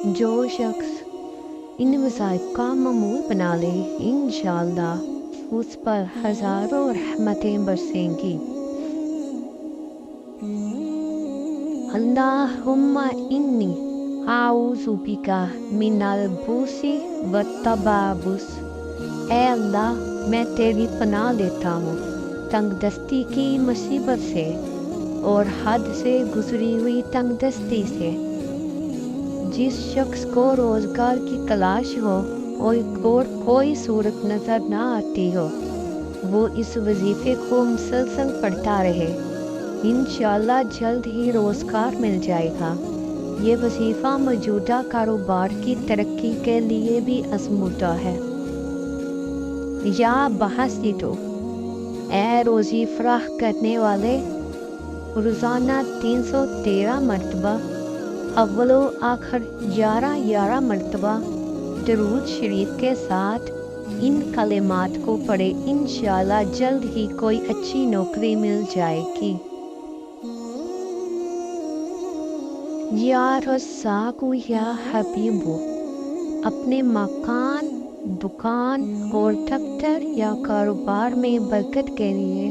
जो शख्स इन वज़ाइफ का मामूल बना ले, इंशाअल्लाह उस पर हज़ारों रहमतें बरसेंगी। अल्लाहुम्मा इन्नी आऊज़ु बिका मिनल बुसी व तबाबुस। ऐ अल्लाह, मैं तेरी पनाह लेता हूँ तंगदस्ती की मुसीबत से और हद से गुजरी हुई तंगदस्ती से। जिस शख्स को रोज़गार की तलाश हो और कोई सूरत नज़र ना आती हो, वो इस वजीफ़े को मुसलसल पढ़ता रहे, इंशाअल्लाह जल्द ही रोज़गार मिल जाएगा। ये वजीफ़ा मौजूदा कारोबार की तरक्की के लिए भी आज़मूदा है। या बहसीतो, ऐ रोज़ी फराह करने वाले, रोज़ाना 313 मरतबा अव्वलो आखिर 11 मरतबा दरूद शरीफ के साथ इन कलिमात को पढ़े, इंशाअल्लाह जल्द ही कोई अच्छी नौकरी मिल जाएगी। या रज़्ज़ाक़ु या हबीबु, अपने मकान, दुकान और दफ्तर या कारोबार में बरकत के लिए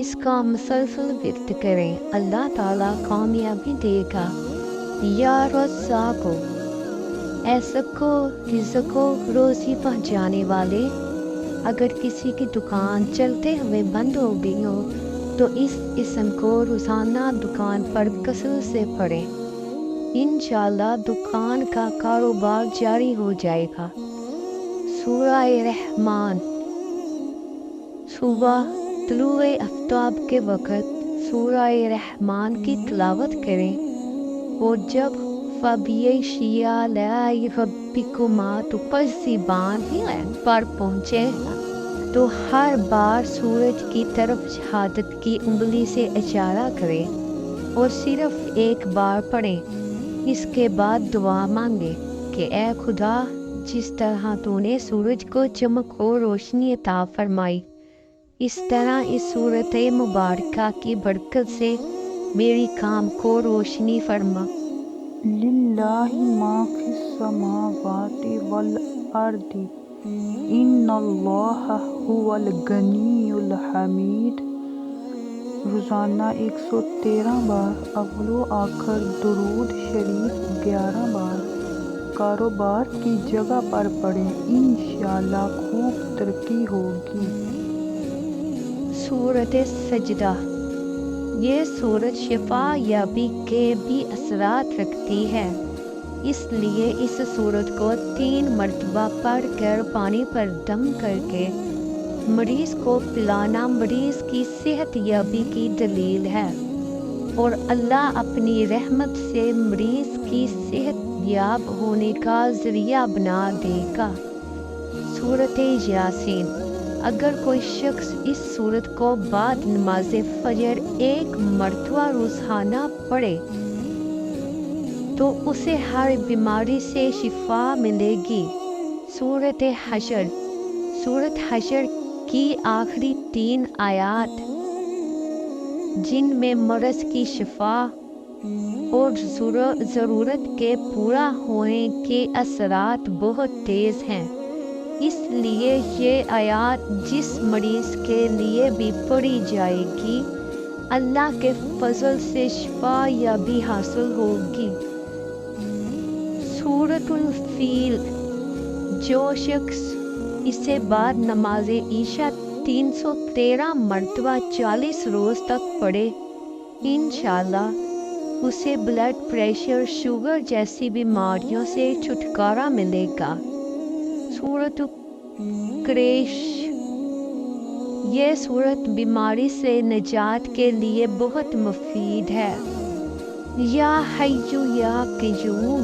इसका मुसलसल विर्द करें, अल्लाह ताला कामयाबी देगा। या रज़्ज़ाक़ु, ऐसा को रिज़्क़ो रोज़ी पहुँचाने वाले, अगर किसी की दुकान चलते हुए बंद हो गई हो तो इस इस्म को रोज़ाना दुकान पर कसरत से पढ़ें, इंशाअल्लाह दुकान का कारोबार जारी हो जाएगा। सूरह रहमान, सुबह तुलूए आफ्ताब के वक़्त सूरह रहमान की तिलावत करें और जब फबियशिया लाई रब्बिकुमा तुकज़्ज़िबान पर पहुँचे तो हर बार सूरज की तरफ शहादत की उंगली से इशारा करें और सिर्फ एक बार पढ़ें। इसके बाद दुआ मांगे कि ए खुदा, जिस तरह तूने सूरज को चमक और रोशनी अता फरमाई, इस तरह इस सूरत मुबारका की बरकत से मेरी काम को रोशनी फरमा। लिल्लाहि मा फिस समावाति वल अर्दि इन्नल्लाहा हुवल गनियुल हमीद। रोज़ाना 113 बार अव्वलो आखिर दुरूद शरीफ 11 बार कारोबार की जगह पर पढ़ें, इंशाअल्लाह खूब तरक्की होगी। सूरत सजदा, ये सूरत शिफा याबी के भी असरात रखती है, इसलिए इस सूरत को 3 मरतबा पढ़ कर पानी पर दम करके मरीज़ को पिलाना मरीज़ की सेहत याबी की दलील है और अल्लाह अपनी रहमत से मरीज़ की सेहत याब होने का ज़रिया बना देगा। सूरत यासीन, अगर कोई शख्स इस सूरत को बाद नमाज फजर 1 मरतबा रोज़ाना पढ़े तो उसे हर बीमारी से शिफा मिलेगी। सूरत हशर, सूरत हशर की आखिरी 3 आयात जिनमें मर्ज़ की शिफा और ज़रूरत के पूरा होने के असरात बहुत तेज़ हैं, इसलिए ये आयात जिस मरीज़ के लिए भी पढ़ी जाएगी, अल्लाह के फजल से शिफा या भी हासिल होगी। सूरतुल फील, जो शख्स इसे बाद नमाज ईशा 313 मरतबा 40 रोज़ तक पढ़े, इंशाअल्लाह उसे ब्लड प्रेशर, शुगर जैसी बीमारियों से छुटकारा मिलेगा। सूरत क़ुरैश, ये सूरत बीमारी से निजात के लिए बहुत मुफीद है। या हय्यु या क़य्यूम,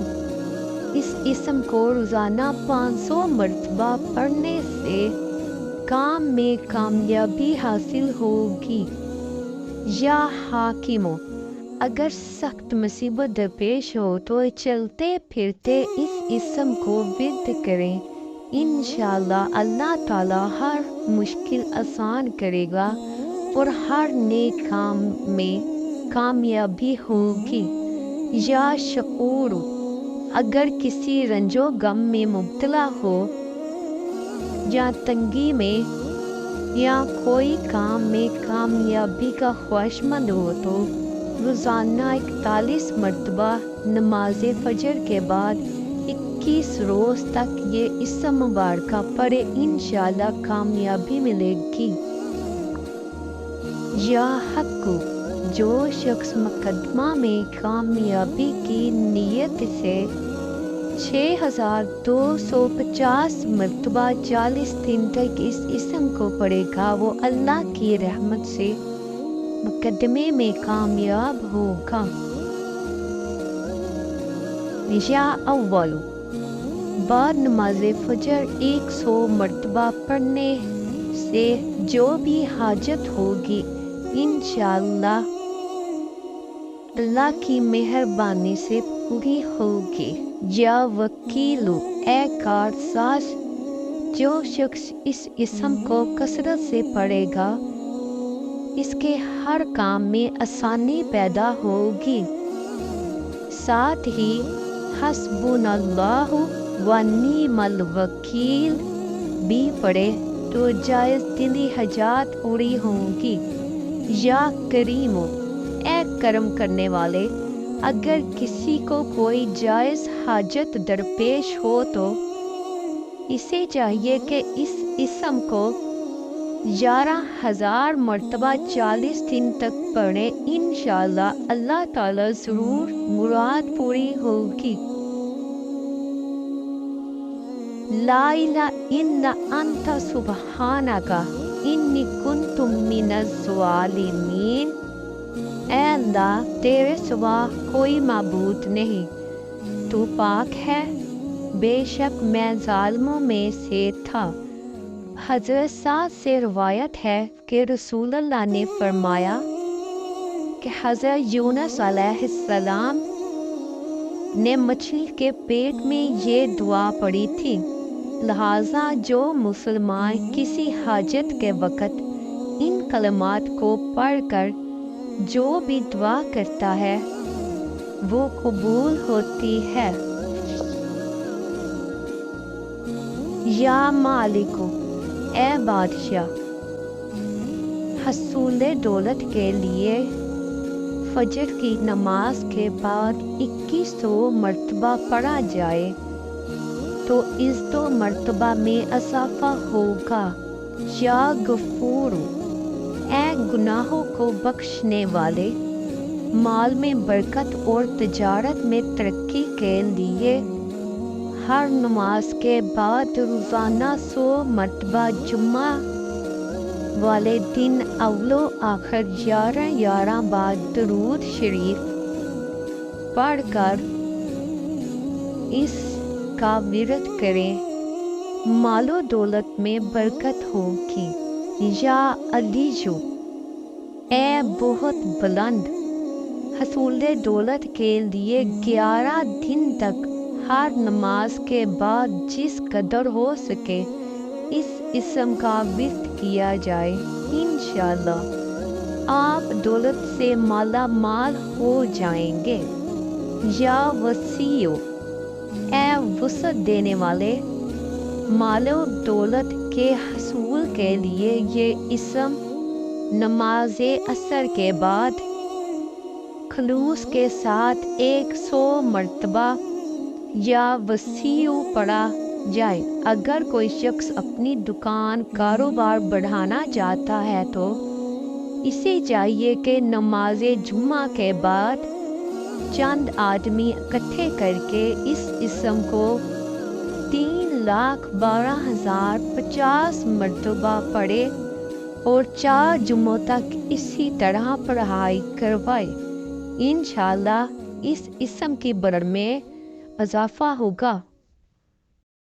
इस इस्म को रोज़ाना 500 मरतबा पढ़ने से काम में कामयाबी हासिल होगी। या हाकिमो, अगर सख्त मुसीबत दरपेश हो तो चलते फिरते इस इस्म को विर्द करें, इंशाअल्लाह अल्लाह ताला हर मुश्किल आसान करेगा और हर नेक काम में कामयाबी होगी। या शकूर, اگر کسی رنجو غم میں مبتلا ہو یا تنگی میں یا کوئی کام میں کامیابی کا خواہشمند ہو تو روزانہ 41 مرتبہ نماز فجر کے بعد 21 روز تک یہ اسم مبارکہ پڑھے، انشاءاللہ کامیابی ملے گی۔ یا حق، جو شخص مقدمہ میں کامیابی کی نیت سے 6250 مرتبہ 40 دن تک اس اسم کو پڑھے گا، وہ اللہ کی رحمت سے مقدمے میں کامیاب ہوگا۔ یا اول، بعد نماز فجر 100 مرتبہ پڑھنے سے جو بھی حاجت ہوگی انشاءاللہ اللہ کی مہربانی سے پوری ہوگی۔ یا وکیلو، اے کارساز، جو شخص اس اسم کو کثرت سے پڑھے گا اس کے ہر کام میں آسانی پیدا ہوگی۔ ساتھ ہی حسبنا اللہ و نعم الوکیل بھی پڑھے تو جائز دلی حاجات پوری ہوں گی۔ یا کریمو، اے کرم کرنے والے، اگر کسی کو کوئی جائز حاجت درپیش ہو تو اسے چاہیے کہ اس اسم کو 11,000 مرتبہ 40 دن تک پڑھے، انشاءاللہ اللہ تعالی ضرور مراد پوری ہوگی۔ لا الہ الا انت سبحانک انی کنت من الظالمین، اے اللہ تیرے سوا کوئی معبود نہیں، تو پاک ہے، بے شک میں ظالموں میں سے تھا۔ حضرت سعد سے روایت ہے کہ رسول اللہ نے فرمایا کہ حضرت یونس علیہ السلام نے مچھلی کے پیٹ میں یہ دعا پڑھی تھی، لہٰذا جو مسلمان کسی حاجت کے وقت ان کلمات کو پڑھ کر جو بھی دعا کرتا ہے وہ قبول ہوتی ہے۔ یا مالکو، اے بادشاہ، حصول دولت کے لیے فجر کی نماز کے بعد 2100 مرتبہ پڑھا جائے تو اس 2 مرتبہ میں اضافہ ہوگا۔ یا غفور، اے گناہوں کو بخشنے والے، مال میں برکت اور تجارت میں ترقی کے لیے ہر نماز کے بعد روزانہ 100 مرتبہ جمعہ والے دن اول و آخر 11 بار درود شریف پڑھ کر اس کا ورد کریں، مال و دولت میں برکت ہوگی۔ یا علی جو، اے بہت بلند، حصول دولت کے لیے 11 دن تک ہر نماز کے بعد جس قدر ہو سکے اس اسم کا ورد کیا جائے، انشاءاللہ آپ دولت سے مالا مال ہو جائیں گے۔ یا وسیع، اے وسعت دینے والے، مال و دولت کے حصول کے لیے یہ اسم نماز عصر کے بعد خلوص کے ساتھ 100 مرتبہ یا وسیع پڑھا جائے۔ اگر کوئی شخص اپنی دکان کاروبار بڑھانا چاہتا ہے تو اسے چاہیے کہ نماز جمعہ کے بعد چند آدمی اکٹھے کر کے اس اسم کو 3,12,050 مرتبہ پڑھے اور 4 جمعوں تک اسی طرح پڑھائی کروائے، انشاءاللہ اس اسم کی برکت میں اضافہ ہوگا۔